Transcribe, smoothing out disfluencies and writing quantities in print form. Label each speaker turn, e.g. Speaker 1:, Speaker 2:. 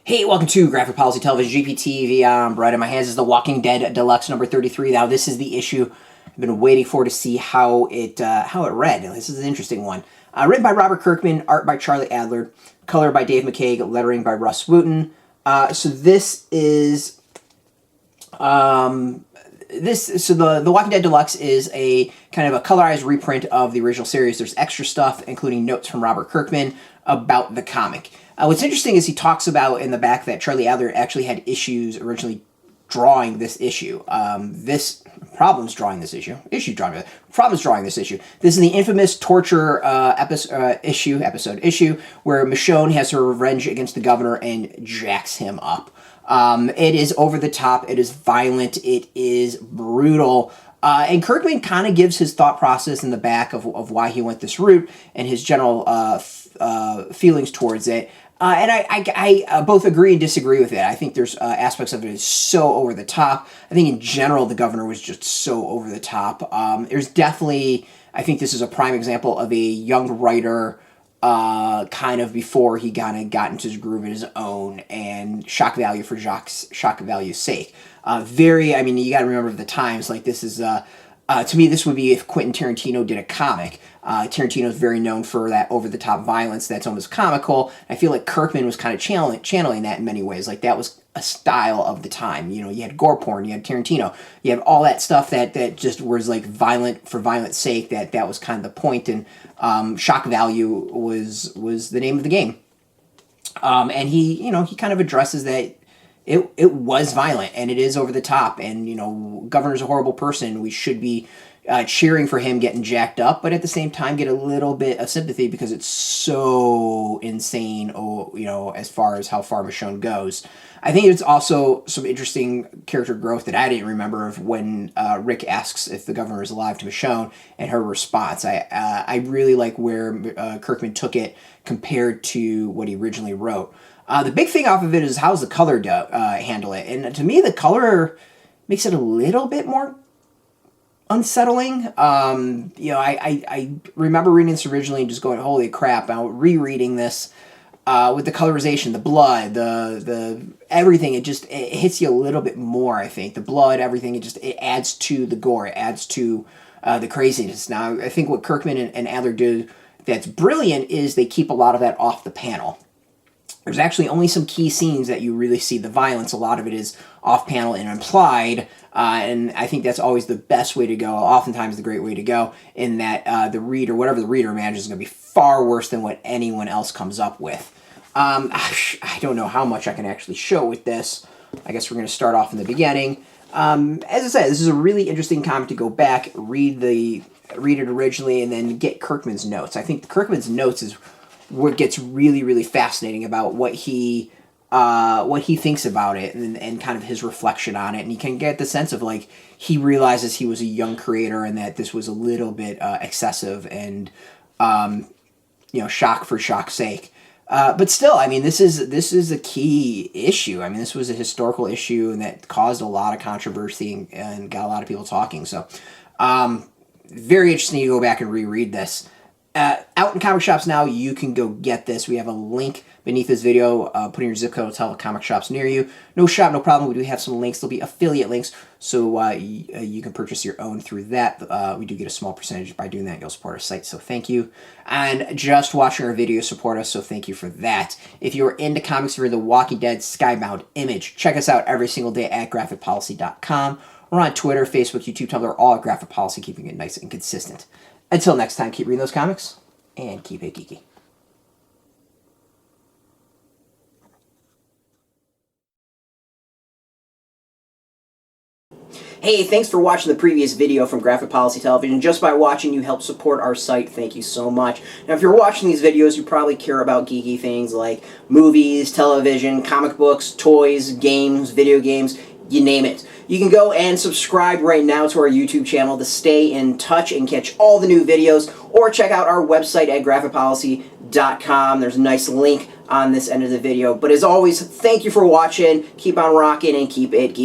Speaker 1: Hey, welcome to Graphic Policy Television, GPTV. I'm Brett. In my hands is the Walking Dead Deluxe number 33. Now, this is the issue I've been waiting for to see how it read. This is an interesting one. Written by Robert Kirkman, art by Charlie Adlard, color by Dave McCaig, lettering by Rus Wooton. So this is the Walking Dead Deluxe is a kind of a colorized reprint of the original series. There's extra stuff, including notes from Robert Kirkman about the comic. What's interesting is he talks about in the back that Charlie Adlard actually had issues originally drawing this issue. Problems drawing this issue. This is the infamous torture episode where Michonne has her revenge against the governor and jacks him up. It is over the top. It is violent. It is brutal. And Kirkman kind of gives his thought process in the back of why he went this route and his general feelings towards it. And I both agree and disagree with it. I think there's aspects of it is so over the top. I think in general the governor was just so over the top. There's definitely, I think this is a prime example of a young writer kind of before he kind of got into his groove of his own and shock value for shock value's sake. I mean, you got to remember the times. Like this is, to me, this would be if Quentin Tarantino did a comic. Tarantino is very known for that over-the-top violence that's almost comical. I feel like Kirkman was kind of channeling that in many ways. Like that was a style of the time. You know, you had gore porn, you had Tarantino, you have all that stuff that just was like violent for violence sake. That was kind of the point, and shock value was the name of the game. And he kind of addresses that. It was violent, and it is over the top, and, Governor's a horrible person. We should be cheering for him getting jacked up, but at the same time get a little bit of sympathy because it's so insane, as far as how far Michonne goes. I think it's also some interesting character growth that I didn't remember of when Rick asks if the governor is alive to Michonne and her response. I really like where Kirkman took it compared to what he originally wrote. The big thing off of it is how's the color handle it. And to me, the color makes it a little bit more unsettling. I remember reading this originally and just going, holy crap. Now rereading this with the colorization, the blood, the everything, it hits you a little bit more, I think. The blood, everything, it adds to the gore. It adds to the craziness. Now, I think what Kirkman and Adler do that's brilliant is they keep a lot of that off the panel. There's actually only some key scenes that you really see the violence. A lot of it is off-panel and implied, and I think that's always the best way to go, oftentimes the great way to go, in that whatever the reader imagines is going to be far worse than what anyone else comes up with. I don't know how much I can actually show with this. I guess we're going to start off in the beginning. As I said, this is a really interesting comic to go back, read it originally, and then get Kirkman's notes. I think Kirkman's notes is what gets really, really fascinating about what he thinks about it and kind of his reflection on it. And you can get the sense of like he realizes he was a young creator and that this was a little bit excessive and shock for shock's sake. But still, I mean, this is a key issue. I mean, this was a historical issue and that caused a lot of controversy and got a lot of people talking. So very interesting to go back and reread this. Out in comic shops now, you can go get this. We have a link beneath this video. Put in your zip code, tell comic shops near you. No shop, no problem. We do have some links. There'll be affiliate links, so you can purchase your own through that. We do get a small percentage by doing that. You'll support our site, so thank you. And just watching our videos support us, so thank you for that. If you're into comics, if you're the Walking Dead, Skybound, Image, check us out every single day at graphicpolicy.com. We're on Twitter, Facebook, YouTube, Tumblr, all at Graphic Policy, keeping it nice and consistent. Until next time, keep reading those comics, and keep it geeky. Hey, thanks for watching the previous video from Graphic Policy Television. Just by watching, you help support our site. Thank you so much. Now, if you're watching these videos, you probably care about geeky things like movies, television, comic books, toys, games, video games, you name it. You can go and subscribe right now to our YouTube channel to stay in touch and catch all the new videos, or check out our website at graphicpolicy.com. There's a nice link on this end of the video. But as always, thank you for watching. Keep on rocking and keep it geeky.